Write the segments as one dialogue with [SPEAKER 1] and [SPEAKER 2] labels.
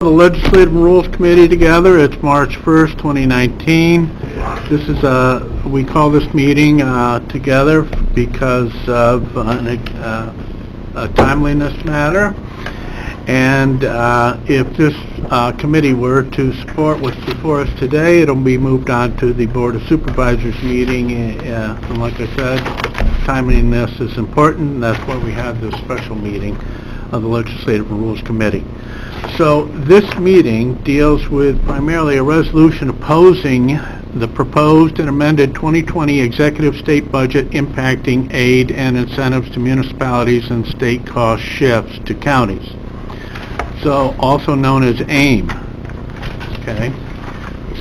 [SPEAKER 1] The Legislative Rules Committee together. It's March 1st, 2019. This is we call this meeting together because of a timeliness matter. And if this committee were to support what's before us today, it'll be moved on to the Board of Supervisors meeting. And like I said, timeliness is important, and that's why we have this special meeting of the Legislative Rules Committee. So this meeting deals with primarily a resolution opposing the proposed and amended 2020 executive state budget impacting aid and incentives to municipalities and state cost shifts to counties. So also known as AIM. Okay.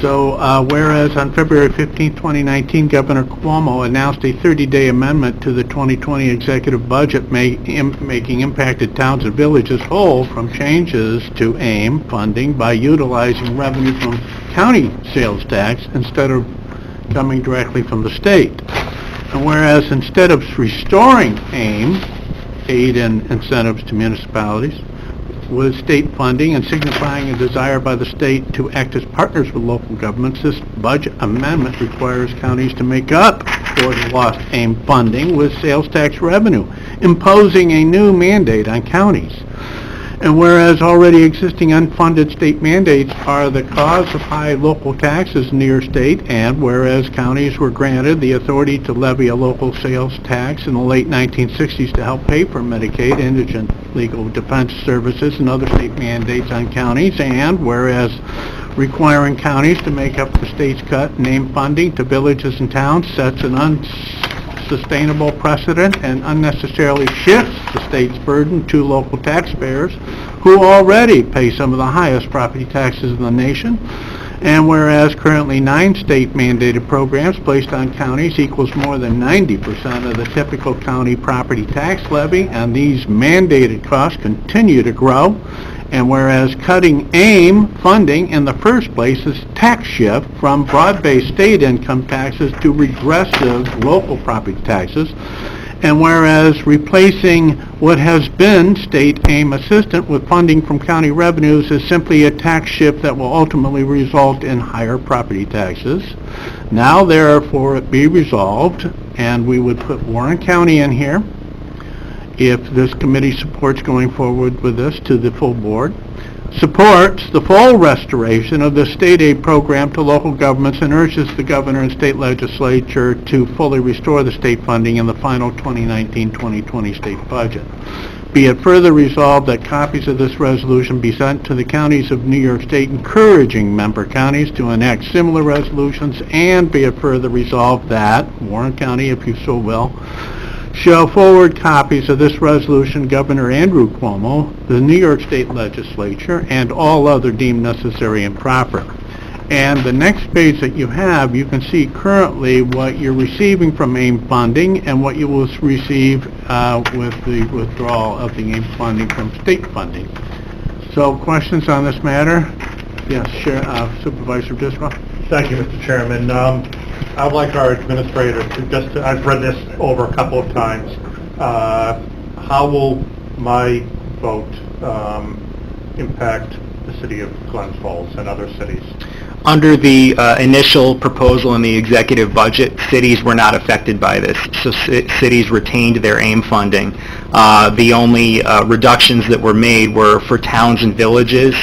[SPEAKER 1] So whereas on February 15, 2019, Governor Cuomo announced a 30-day amendment to the 2020 executive budget making impacted towns and villages whole from changes to AIM funding by utilizing revenue from county sales tax instead of coming directly from the state. And whereas instead of restoring AIM, aid and incentives to municipalities, with state funding and signifying a desire by the state to act as partners with local governments, this budget amendment requires counties to make up for the lost AIM funding with sales tax revenue, imposing a new mandate on counties. And whereas already existing unfunded state mandates are the cause of high local taxes in your state, and whereas counties were granted the authority to levy a local sales tax in the late 1960s to help pay for Medicaid, indigent legal defense services, and other state mandates on counties, and whereas requiring counties to make up the state's cut in AIM funding to villages and towns sets an unsustainable precedent and unnecessarily shifts the state's burden to local taxpayers who already pay some of the highest property taxes in the nation. And whereas currently 9 state-mandated programs placed on counties equals more than 90% of the typical county property tax levy, and these mandated costs continue to grow. And whereas cutting AIM funding in the first place is tax shift from broad-based state income taxes to regressive local property taxes, and whereas replacing what has been state AIM assistance with funding from county revenues is simply a tax shift that will ultimately result in higher property taxes. Now therefore it be resolved, and we would put Warren County in here if this committee supports going forward with this to the full board, supports the full restoration of the state aid program to local governments, and urges the governor and state legislature to fully restore the state funding in the final 2019-2020 state budget. Be it further resolved that copies of this resolution be sent to the counties of New York State, encouraging member counties to enact similar resolutions, and be it further resolved that Warren County, if you so will, shall forward copies of this resolution Governor Andrew Cuomo, the New York State Legislature, and all other deemed necessary and proper. And the next page that you have, you can see currently what you're receiving from AIM funding and what you will receive with the withdrawal of the AIM funding from state funding. So questions on this matter? Yes, Supervisor Disraw.
[SPEAKER 2] Thank you, Mr. Chairman. I would like our administrator to I've read this over a couple of times. How will my vote impact the city of Glens Falls and other cities?
[SPEAKER 3] Under the initial proposal in the executive budget, cities were not affected by this, so cities retained their AIM funding. The only reductions that were made were for towns and villages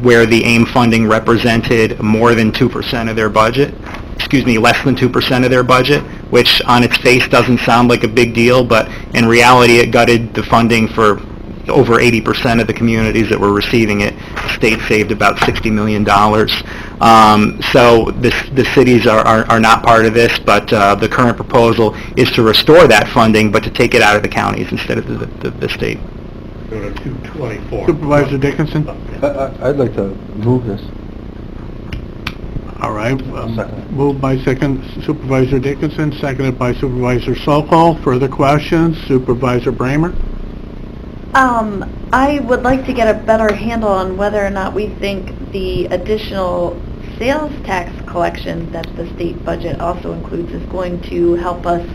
[SPEAKER 3] where the AIM funding represented more than 2% of their budget. Less than 2% of their budget, which on its face doesn't sound like a big deal, but in reality it gutted the funding for over 80% of the communities that were receiving it. The state saved about $60 million. So the cities are not part of this, but the current proposal is to restore that funding, but to take it out of the counties instead of the state.
[SPEAKER 2] Go to 224.
[SPEAKER 1] Supervisor Dickinson?
[SPEAKER 4] I'd like to move this.
[SPEAKER 1] All right. Moved by Supervisor Dickinson, seconded by Supervisor Sokol. Further questions? Supervisor Bramer?
[SPEAKER 5] I would like to get a better handle on whether or not we think the additional sales tax collection that the state budget also includes is going to help us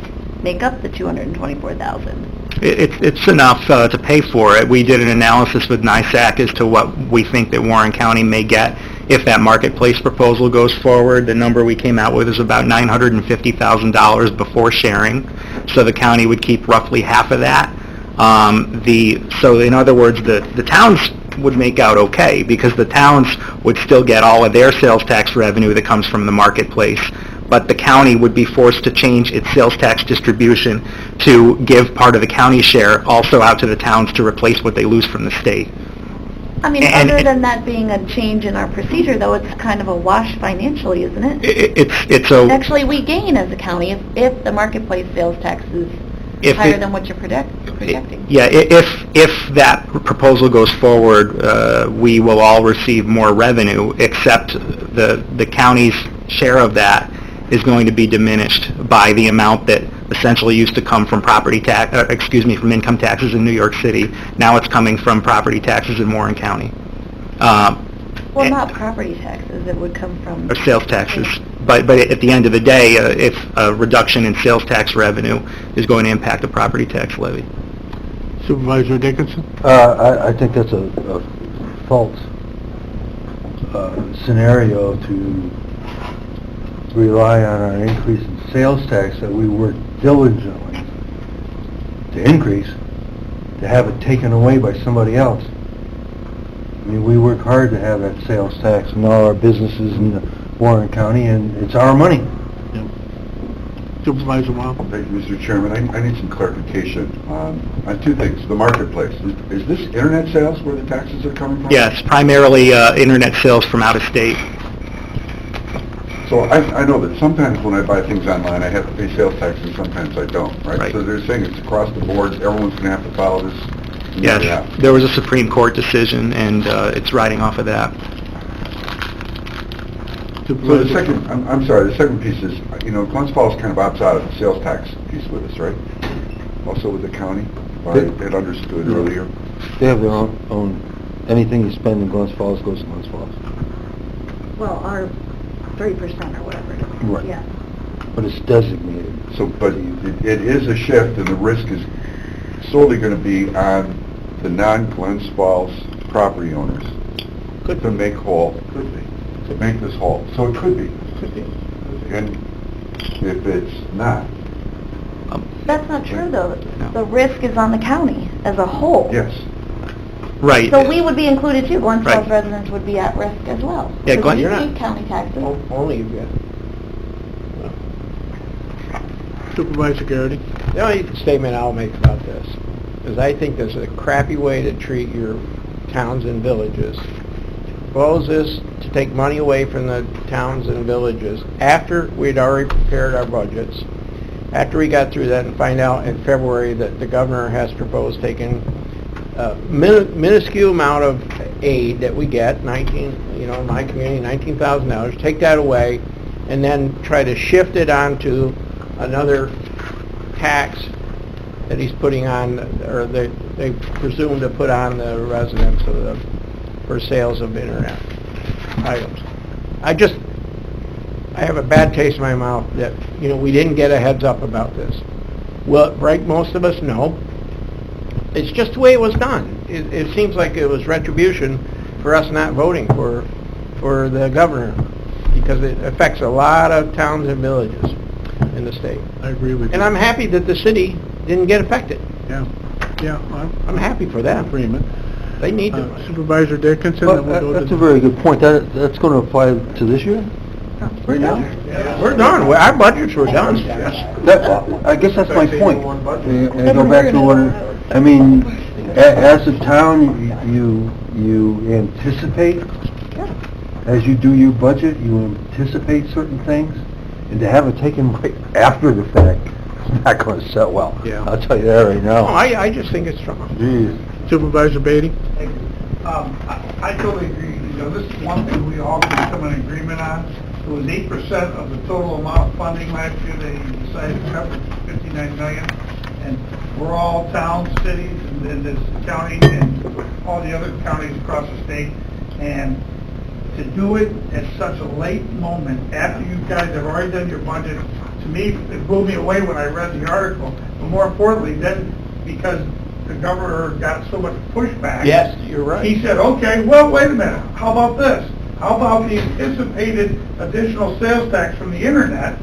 [SPEAKER 5] make up the $224,000.
[SPEAKER 3] It's enough to pay for it. We did an analysis with NISAC as to what we think that Warren County may get if that marketplace proposal goes forward. The number we came out with is about $950,000 before sharing, so the county would keep roughly half of that. So in other words, the towns would make out okay, because the towns would still get all of their sales tax revenue that comes from the marketplace, but the county would be forced to change its sales tax distribution to give part of the county share also out to the towns to replace what they lose from the state.
[SPEAKER 5] I mean,
[SPEAKER 3] And-
[SPEAKER 5] other than that being a change in our procedure, though, it's kind of a wash financially, isn't it?
[SPEAKER 3] It's a...
[SPEAKER 5] Actually, we gain as a county if the marketplace sales tax is
[SPEAKER 3] If
[SPEAKER 5] higher
[SPEAKER 3] it-
[SPEAKER 5] than what you're projecting.
[SPEAKER 3] Yeah, if that proposal goes forward, we will all receive more revenue, except the county's share of that is going to be diminished by the amount that essentially used to come from from income taxes in New York City. Now it's coming from property taxes in Warren County.
[SPEAKER 5] Well, not property taxes, it would come from...
[SPEAKER 3] Or sales taxes. But at the end of the day, if a reduction in sales tax revenue is going to impact the property tax levy.
[SPEAKER 1] Supervisor Dickinson?
[SPEAKER 4] I think that's a false scenario to rely on our increase in sales tax that we work diligently to increase, to have it taken away by somebody else. I mean, we work hard to have that sales tax and all our businesses in Warren County, and it's our money.
[SPEAKER 1] Supervisor Wong?
[SPEAKER 6] Thank you, Mr. Chairman. I need some clarification on two things. The marketplace, is this internet sales where the taxes are coming from?
[SPEAKER 3] Yes, primarily internet sales from out of state.
[SPEAKER 6] So I know that sometimes when I buy things online, I have to pay sales tax, and sometimes I don't, right?
[SPEAKER 3] Right.
[SPEAKER 6] So they're saying it's across the board, everyone's going to have to follow this?
[SPEAKER 3] Yes,
[SPEAKER 6] Yeah.
[SPEAKER 3] there was a Supreme Court decision, and it's riding off of that.
[SPEAKER 6] So the second, I'm sorry, the second piece is, Glens Falls kind of opts out of the sales tax piece with us, right? Also with the county, if I had understood earlier.
[SPEAKER 4] They have their own, anything you spend in Glens Falls goes to Glens Falls.
[SPEAKER 5] Well, our 3% or whatever it is.
[SPEAKER 4] Right.
[SPEAKER 5] Yeah.
[SPEAKER 4] But it's designated.
[SPEAKER 6] So, but it is a shift, and the risk is solely going to be on the non-Glens Falls property owners to make whole, to make this whole. So it could be. And if it's not,
[SPEAKER 5] That's not true, though.
[SPEAKER 3] No.
[SPEAKER 5] The risk is on the county as a whole.
[SPEAKER 6] yes.
[SPEAKER 3] Right.
[SPEAKER 5] So we would be included too. Glens Falls
[SPEAKER 3] Right.
[SPEAKER 5] residents would be at risk as well.
[SPEAKER 3] Yeah,
[SPEAKER 5] Because we
[SPEAKER 3] Glen-
[SPEAKER 5] pay county taxes.
[SPEAKER 7] Only you get.
[SPEAKER 1] Supervisor Garrity?
[SPEAKER 7] The only statement I'll make about this is I think this is a crappy way to treat your towns and villages. Propose this to take money away from the towns and villages after we'd already prepared our budgets, after we got through that, and find out in February that the governor has proposed taking a minuscule amount of aid that we get, in my community, $19,000, take that away, and then try to shift it onto another tax that he's putting on, or they presume to put on the residents for sales of internet items. I have a bad taste in my mouth that, we didn't get a heads up about this. Well, right, most of us know. It's just the way it was done. It seems like it was retribution for us not voting for the governor, because it affects a lot of towns and villages in the state.
[SPEAKER 1] I agree with you.
[SPEAKER 7] And I'm happy that the city didn't get affected.
[SPEAKER 1] Yeah,
[SPEAKER 7] I'm happy for
[SPEAKER 1] I'm
[SPEAKER 7] them.
[SPEAKER 1] in agreement.
[SPEAKER 7] They need to.
[SPEAKER 1] Supervisor Dickinson?
[SPEAKER 4] But
[SPEAKER 1] then we'll go to
[SPEAKER 4] that's
[SPEAKER 1] the-
[SPEAKER 4] a very good point. That's going to apply to this year? Right now?
[SPEAKER 7] We're done. Our budgets were done.
[SPEAKER 4] I guess that's my point. And I go back to what, as a town, you anticipate, as you do your budget, you anticipate certain things, and to have it taken right after the fact, it's not going to set well.
[SPEAKER 1] Yeah.
[SPEAKER 4] I'll tell you that right
[SPEAKER 7] No,
[SPEAKER 4] now.
[SPEAKER 7] I just think it's wrong.
[SPEAKER 4] Jeez.
[SPEAKER 1] Supervisor Beatty?
[SPEAKER 8] I totally agree. This is one thing we all can come in agreement on. It was 8% of the total amount of funding last year. They decided to cover 59 million. And we're all towns, cities, and this county, and all the other counties across the state. And to do it at such a late moment, after you guys have already done your budget, to me, it blew me away when I read the article. But more importantly, then because the governor got so much pushback.
[SPEAKER 7] Yes, you're right.
[SPEAKER 8] He said, okay, well, wait a minute, how about this? How about the anticipated additional sales tax from the internet?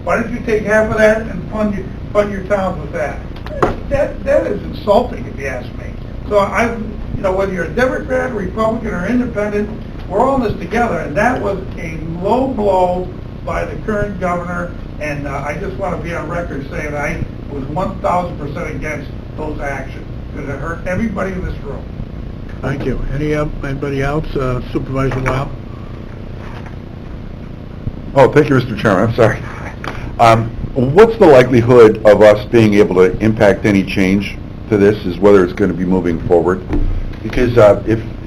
[SPEAKER 8] Why don't you take half of that and fund your towns with that? That is insulting, if you ask me. So whether you're a Democrat, Republican, or Independent, we're all in this together, and that was a low blow by the current governor, and I just want to be on record saying I was 1,000% against those actions, because it hurt everybody in this room.
[SPEAKER 1] Thank you. Anybody else? Supervisor Wild?
[SPEAKER 6] Oh, thank you, Mr. Chairman, I'm sorry. What's the likelihood of us being able to impact any change to this, is whether it's going to be moving forward? Because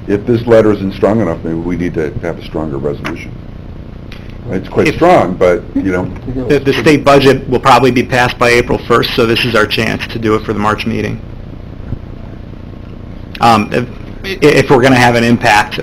[SPEAKER 6] if this letter isn't strong enough, maybe we need to have a stronger resolution. It's quite strong, but,
[SPEAKER 3] The state budget will probably be passed by April 1st, so this is our chance to do it for the March meeting. If we're going to have an impact,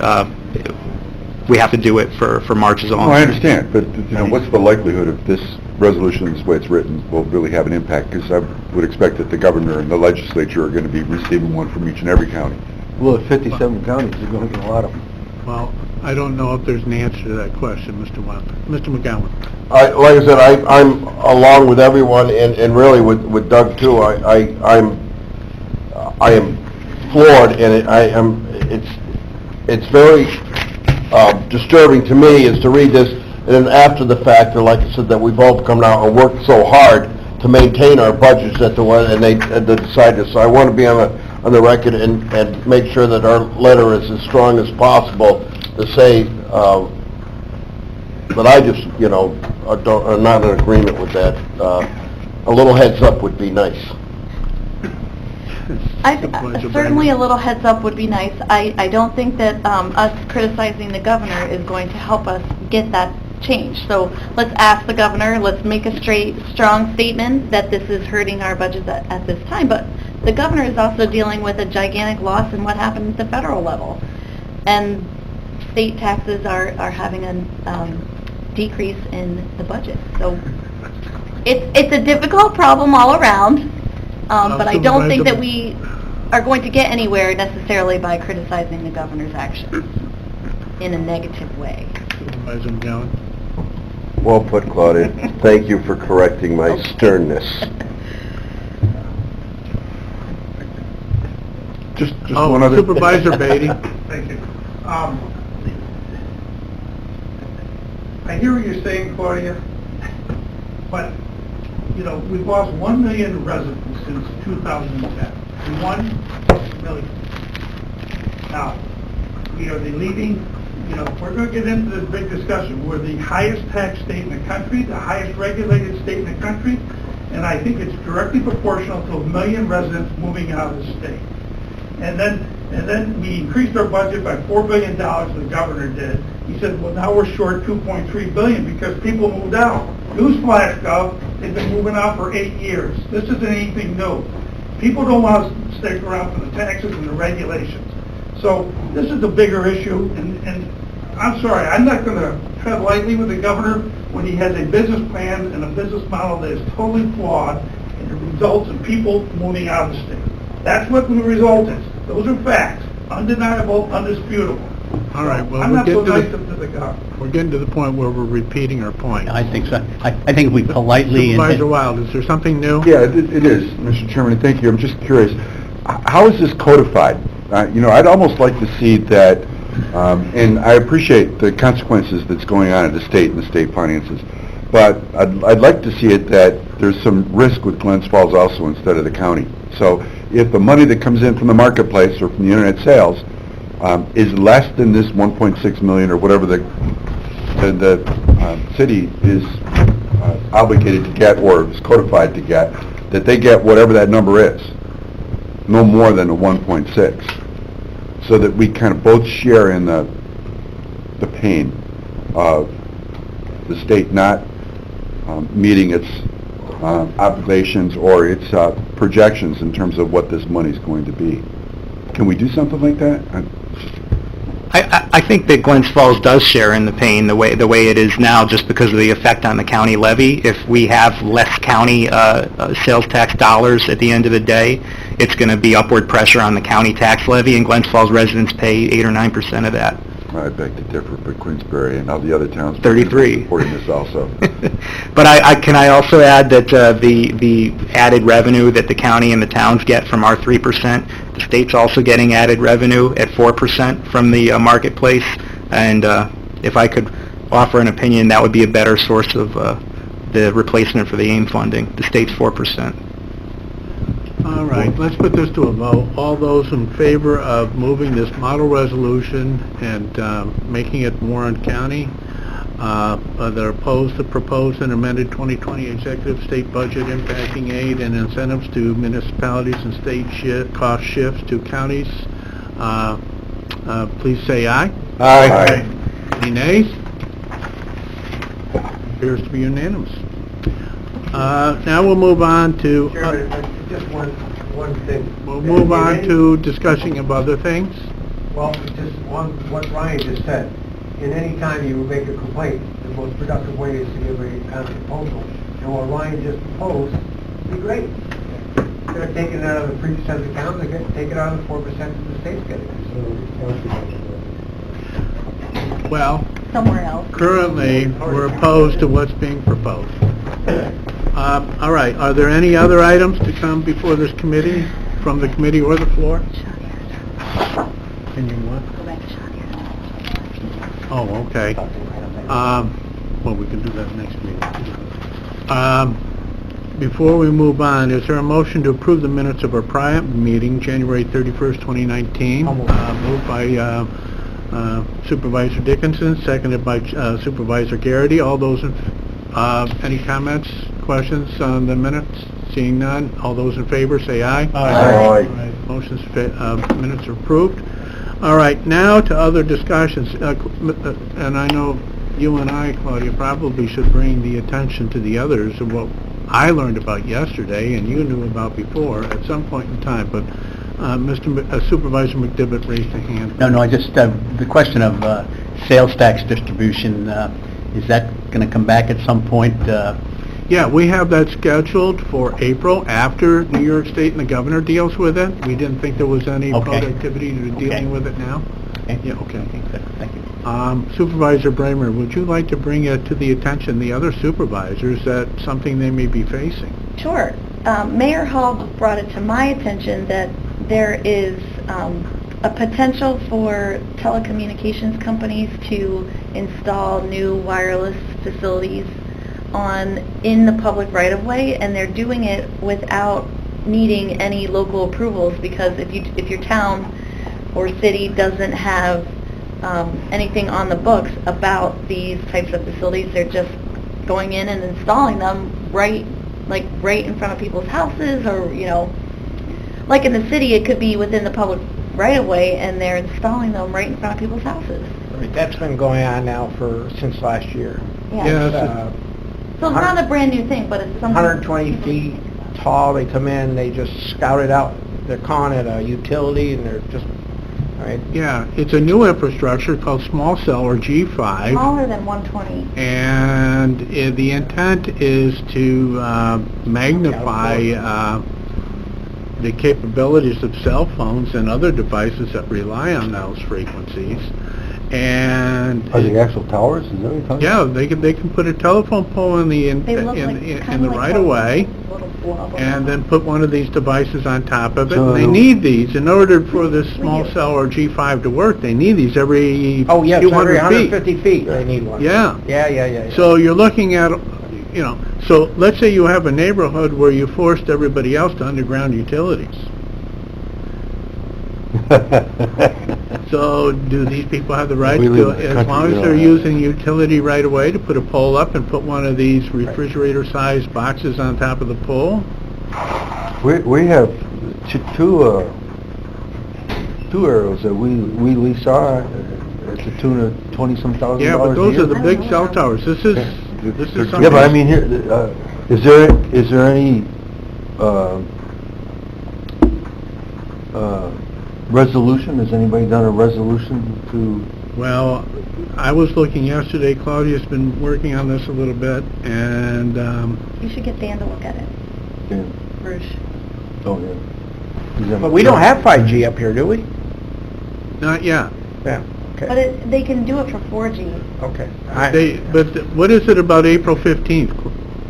[SPEAKER 3] we have to do it for March's own.
[SPEAKER 6] Oh, I understand, but, what's the likelihood of this resolution, this way it's written, will really have an impact? Because I would expect that the governor and the legislature are going to be receiving one from each and every county.
[SPEAKER 4] Well, at 57 counties, they're going to get a lot of them.
[SPEAKER 1] Well, I don't know if there's an answer to that question, Mr. Wild. Mr. McGowan?
[SPEAKER 9] Like I said, I'm along with everyone, and really with Doug too. I am floored, and it's very disturbing to me is to read this, and then after the fact, and like I said, that we've all come out and worked so hard to maintain our budgets and they decided. So I want to be on the record and make sure that our letter is as strong as possible to say that I just, are not in agreement with that. A little heads up would be nice.
[SPEAKER 5] Certainly a little heads up would be nice. I don't think that us criticizing the governor is going to help us get that change. So let's ask the governor, let's make a strong statement that this is hurting our budget at this time. But the governor is also dealing with a gigantic loss in what happened at the federal level. And state taxes are having a decrease in the budget. So it's a difficult problem all around. But I don't think that we are going to get anywhere necessarily by criticizing the governor's actions in a negative way.
[SPEAKER 1] Supervisor McGowan?
[SPEAKER 9] Well put, Claudia. Thank you for correcting my sternness.
[SPEAKER 6] Just one other...
[SPEAKER 1] Supervisor Beatty?
[SPEAKER 8] Thank you. I hear what you're saying, Claudia, but, we've lost 1 million residents since 2010. 1 million. Now, we are the leading, we're going to get into this big discussion. We're the highest tax state in the country, the highest regulated state in the country, and I think it's directly proportional to 1 million residents moving out of the state. And then we increased our budget by $4 billion, the governor did. He said, well, now we're short $2.3 billion because people moved out. Newsflash, Gov, they've been moving out for 8 years. This isn't anything new. People don't want to stick around for the taxes and the regulations. So this is the bigger issue, and I'm sorry, I'm not going to tread lightly with the governor when he has a business plan and a business model that is totally flawed, and it results in people moving out of the state. That's what the result is. Those are facts, undeniable, undisputable.
[SPEAKER 1] All right, well,
[SPEAKER 8] I'm not so nice to the governor.
[SPEAKER 1] We're getting to the point where we're repeating our point.
[SPEAKER 10] I think so. I think if we politely...
[SPEAKER 1] Supervisor Wild, is there something new?
[SPEAKER 6] Yeah, it is, Mr. Chairman, and thank you. I'm just curious, how is this codified? I'd almost like to see that, and I appreciate the consequences that's going on at the state and the state finances, but I'd like to see it that there's some risk with Glens Falls also instead of the county. So if the money that comes in from the marketplace or from the internet sales is less than this 1.6 million or whatever the city is obligated to get or is codified to get, that they get whatever that number is, no more than a 1.6, so that we kind of both share in the pain of the state not meeting its obligations or its projections in terms of what this money is going to be. Can we do something like that?
[SPEAKER 3] I think that Glens Falls does share in the pain the way it is now, just because of the effect on the county levy. If we have less county sales tax dollars at the end of the day, it's going to be upward pressure on the county tax levy, and Glens Falls residents pay 8 or 9% of that.
[SPEAKER 6] I beg to differ, but Queensbury and all the other towns...
[SPEAKER 3] 33.
[SPEAKER 6] ...supporting this also.
[SPEAKER 3] But can I also add that the added revenue that the county and the towns get from our 3%, the state's also getting added revenue at 4% from the marketplace, and if I could offer an opinion, that would be a better source of the replacement for the AIM funding, the state's 4%.
[SPEAKER 1] All right, let's put this to a vote. All those in favor of moving this model resolution and making it Warren County, that are opposed to proposed and amended 2020 executive state budget impacting aid and incentives to municipalities and state cost shifts to counties, please say aye.
[SPEAKER 9] Aye.
[SPEAKER 1] Any nays? Appears to be unanimous. Now we'll move on to...
[SPEAKER 4] Just one thing.
[SPEAKER 1] We'll move on to discussing of other things.
[SPEAKER 4] Well, just on what Ryan just said. In any time you make a complaint, the most productive way is to give a proposal. And what Ryan just proposed would be great. Instead of taking it out of the 3% account, they take it out of the 4% that the state's getting.
[SPEAKER 1] Well,
[SPEAKER 5] Somewhere else.
[SPEAKER 1] currently, we're opposed to what's being proposed. All right, are there any other items to come before this committee, from the committee or the floor? Can you what?
[SPEAKER 5] Go back to Shawneer.
[SPEAKER 1] Oh, okay. Well, we can do that next meeting. Before we move on, is there a motion to approve the minutes of our prior meeting, January 31st, 2019? Moved by Supervisor Dickinson, seconded by Supervisor Garrity. All those in... any comments, questions on the minutes? Seeing none, all those in favor say aye.
[SPEAKER 9] Aye.
[SPEAKER 1] All right, motion's, minutes are approved. All right, now to other discussions, and I know you and I, Claudia, probably should bring the attention to the others of what I learned about yesterday and you knew about before at some point in time, but Supervisor McDivitt raised a hand.
[SPEAKER 10] No, I just, the question of sales tax distribution, is that going to come back at some point?
[SPEAKER 1] Yeah, we have that scheduled for April, after New York State and the governor deals with it. We didn't think there was any
[SPEAKER 10] Okay.
[SPEAKER 1] productivity to dealing with it now.
[SPEAKER 10] Okay.
[SPEAKER 1] Yeah, okay.
[SPEAKER 10] Thank you.
[SPEAKER 1] Supervisor Bramer, would you like to bring it to the attention, the other supervisors, that something they may be facing?
[SPEAKER 5] Sure. Mayor Hall brought it to my attention that there is a potential for telecommunications companies to install new wireless facilities in the public right-of-way, and they're doing it without needing any local approvals, because if your town or city doesn't have anything on the books about these types of facilities, they're just going in and installing them right in front of people's houses, or like in the city it could be within the public right-of-way, and they're installing them right in front of people's houses.
[SPEAKER 7] Right, that's been going on now since last year.
[SPEAKER 1] Yes.
[SPEAKER 5] So it's not a brand new thing, but it's something...
[SPEAKER 7] 120 feet tall, they come in, they just scout it out. They're calling it a utility, and they're just, right?
[SPEAKER 1] Yeah, it's a new infrastructure called small cell, or G5.
[SPEAKER 5] Smaller than 120.
[SPEAKER 1] And the intent is to magnify the capabilities of cell phones and other devices that rely on those frequencies. And
[SPEAKER 4] Are the actual towers? Is that what you're talking about?
[SPEAKER 1] yeah, they can put a telephone pole in the
[SPEAKER 5] They look like
[SPEAKER 1] in the right of way,
[SPEAKER 5] little blob of-
[SPEAKER 1] and then put one of these devices on top of it.
[SPEAKER 4] So-
[SPEAKER 1] And they need these in order for this small cell or G5 to work. They need these every
[SPEAKER 7] Oh, yes,
[SPEAKER 1] few
[SPEAKER 7] every
[SPEAKER 1] hundred feet.
[SPEAKER 7] 150 feet they need one.
[SPEAKER 1] Yeah.
[SPEAKER 7] Yeah.
[SPEAKER 1] So you're looking at, so let's say you have a neighborhood where you forced everybody else to underground utilities. So do these people have the right
[SPEAKER 4] We
[SPEAKER 1] to,
[SPEAKER 4] live in the
[SPEAKER 1] as
[SPEAKER 4] country,
[SPEAKER 1] long
[SPEAKER 4] we
[SPEAKER 1] as
[SPEAKER 4] don't
[SPEAKER 1] they're
[SPEAKER 4] have-
[SPEAKER 1] using utility right away, to put a pole up and put one of these refrigerator-sized boxes on top of the pole?
[SPEAKER 4] We have two arrows that we lease out at the tune of $20-some thousand
[SPEAKER 1] Yeah, but
[SPEAKER 4] a
[SPEAKER 1] those
[SPEAKER 4] year.
[SPEAKER 1] are the big cell towers. This is something...
[SPEAKER 4] Yeah, but I mean, here, is there any resolution? Has anybody done a resolution to
[SPEAKER 1] Well, I was looking yesterday, Claudia's been working on this a little bit, and,
[SPEAKER 5] You should get Dan to look at it.
[SPEAKER 4] Yeah.
[SPEAKER 5] Bruce.
[SPEAKER 4] Oh, yeah. He's on-
[SPEAKER 7] But we don't have 5G up here, do we?
[SPEAKER 1] not yet.
[SPEAKER 7] Yeah,
[SPEAKER 5] But
[SPEAKER 7] okay,
[SPEAKER 5] they can do it for 4G.
[SPEAKER 7] okay.
[SPEAKER 1] But what is it about April 15th,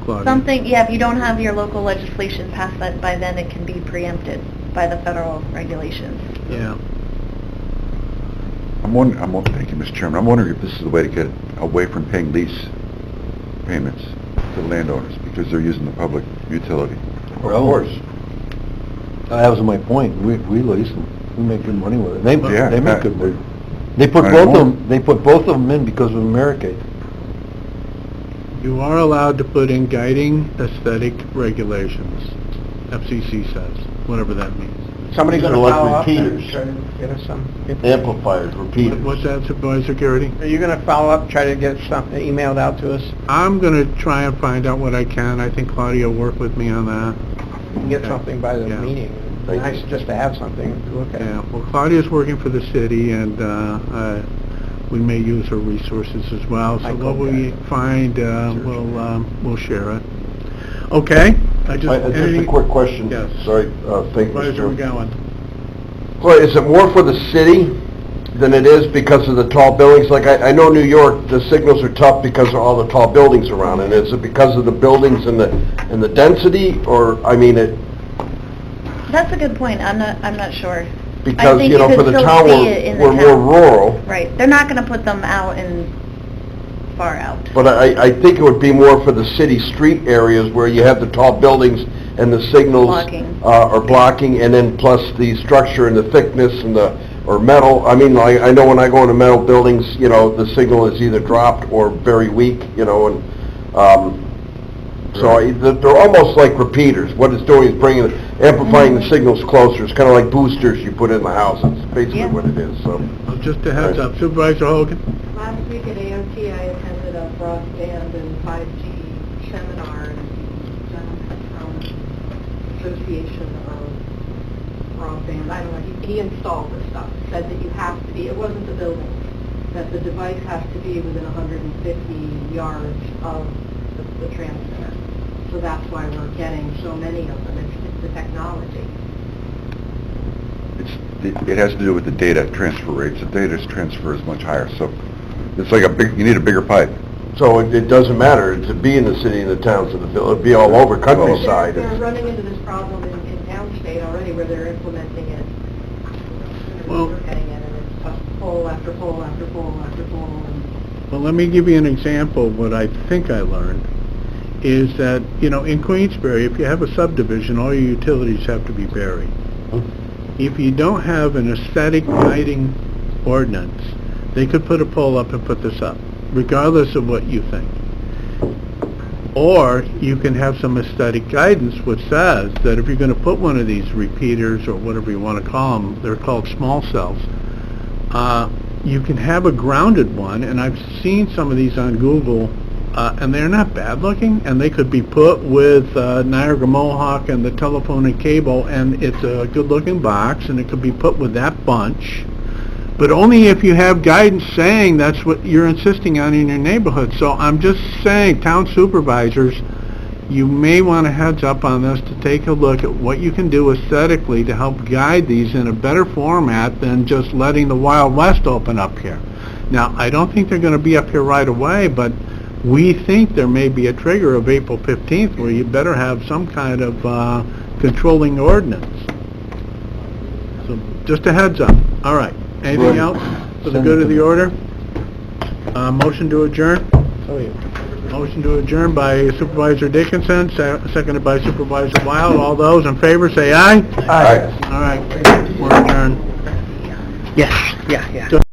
[SPEAKER 1] Claudia?
[SPEAKER 5] Something, yeah, if you don't have your local legislation passed by then, it can be preempted by the federal regulations.
[SPEAKER 1] Yeah.
[SPEAKER 6] Thank you, Mr. Chairman. I'm wondering if this is the way to get away from paying lease payments to landowners because they're using the public utility.
[SPEAKER 4] Of course. That was my point. We lease them. We make good money with it. They
[SPEAKER 6] Yeah,
[SPEAKER 4] make
[SPEAKER 6] that-
[SPEAKER 4] good money. They put
[SPEAKER 6] I
[SPEAKER 4] both of
[SPEAKER 6] know.
[SPEAKER 4] them, they put both of them in because of America.
[SPEAKER 1] You are allowed to put in guiding aesthetic regulations, FCC says, whatever that means.
[SPEAKER 7] Somebody
[SPEAKER 4] These
[SPEAKER 7] gonna
[SPEAKER 4] are like
[SPEAKER 7] follow up and
[SPEAKER 4] repeaters.
[SPEAKER 7] try to get us some?
[SPEAKER 4] Amplifiers, repeaters.
[SPEAKER 1] What's that, Supervisor Garrity?
[SPEAKER 7] Are you gonna follow up, try to get something emailed out to us?
[SPEAKER 1] I'm gonna try and find out what I can. I think Claudia will work with me on that.
[SPEAKER 7] Get something by the
[SPEAKER 1] Yeah.
[SPEAKER 7] meeting.
[SPEAKER 4] Thank
[SPEAKER 7] Nice
[SPEAKER 4] you.
[SPEAKER 7] just to have something to look at.
[SPEAKER 1] Yeah, well, Claudia's working for the city, and we may use her resources as well. So
[SPEAKER 7] I
[SPEAKER 1] what
[SPEAKER 7] go
[SPEAKER 1] we
[SPEAKER 7] back.
[SPEAKER 1] find, we'll share it. Okay?
[SPEAKER 9] Just a quick question.
[SPEAKER 1] Yes.
[SPEAKER 9] Sorry, thank you,
[SPEAKER 1] Supervisor
[SPEAKER 9] Mr.
[SPEAKER 1] McGowan.
[SPEAKER 9] Well, is it more for the city than it is because of the tall buildings? Like, I know New York, the signals are tough because of all the tall buildings around, and is it because of the buildings and the density, or, I mean,
[SPEAKER 5] That's a good point. I'm not sure.
[SPEAKER 9] because,
[SPEAKER 5] think
[SPEAKER 9] you
[SPEAKER 5] you
[SPEAKER 9] know,
[SPEAKER 5] could
[SPEAKER 9] for the
[SPEAKER 5] still
[SPEAKER 9] town,
[SPEAKER 5] see it in the
[SPEAKER 9] we're more
[SPEAKER 5] town.
[SPEAKER 9] rural,
[SPEAKER 5] Right. They're not gonna put them out in far out.
[SPEAKER 9] but I think it would be more for the city street areas where you have the tall buildings and the signals
[SPEAKER 5] Blocking.
[SPEAKER 9] are blocking, and then plus the structure and the thickness and or metal. I mean, I know when I go into metal buildings, you know, the signal is either dropped or very weak, you know, and, they're almost like repeaters. What it's doing is amplifying the signals closer. It's kind of like boosters you put in the house. It's basically
[SPEAKER 5] Yeah.
[SPEAKER 9] what it is, so.
[SPEAKER 1] Well, just a heads up. Supervisor Hogan?
[SPEAKER 11] Last week at AOT, I attended a broadband and 5G seminar and Association of Broadband, I don't know, he installed this stuff, said that you have to be, it wasn't the building, that the device has to be within 150 yards of the transmitter. So that's why we're getting so many of them, it's the technology.
[SPEAKER 6] It has to do with the data transfer rates. The data transfer is much higher, so it's like you need a bigger pipe.
[SPEAKER 9] So it doesn't matter to be in the city and the towns of the village, it'd be all over countryside.
[SPEAKER 11] They're running into this problem in downstate already where they're implementing it.
[SPEAKER 1] Well-
[SPEAKER 11] They're getting it, and it's just pole after pole after pole after pole. And
[SPEAKER 1] Well, let me give you an example of what I think I learned, is that, you know, in Queensbury, if you have a subdivision, all your utilities have to be buried. If you don't have an aesthetic lighting ordinance, they could put a pole up and put this up, regardless of what you think. Or you can have some aesthetic guidance which says that if you're going to put one of these repeaters, or whatever you want to call them, they're called small cells, you can have a grounded one, and I've seen some of these on Google, and they're not bad looking, and they could be put with Niagara Mohawk and the telephone and cable, and it's a good looking box, and it could be put with that bunch, but only if you have guidance saying that's what you're insisting on in your neighborhood. So I'm just saying, town supervisors, you may want a heads up on this to take a look at what you can do aesthetically to help guide these in a better format than just letting the Wild West open up here. Now, I don't think they're going to be up here right away, but we think there may be a trigger of April 15th where you better have some kind of controlling ordinance. So just a heads up. All right. Anything
[SPEAKER 4] Right.
[SPEAKER 1] else for the good of the order? Motion to adjourn?
[SPEAKER 7] Oh, yeah.
[SPEAKER 1] Motion to adjourn by Supervisor Dickinson, seconded by Supervisor Wild. All those in favor, say aye.
[SPEAKER 9] Aye.
[SPEAKER 1] All right, we're adjourned.
[SPEAKER 7] Yes, yeah.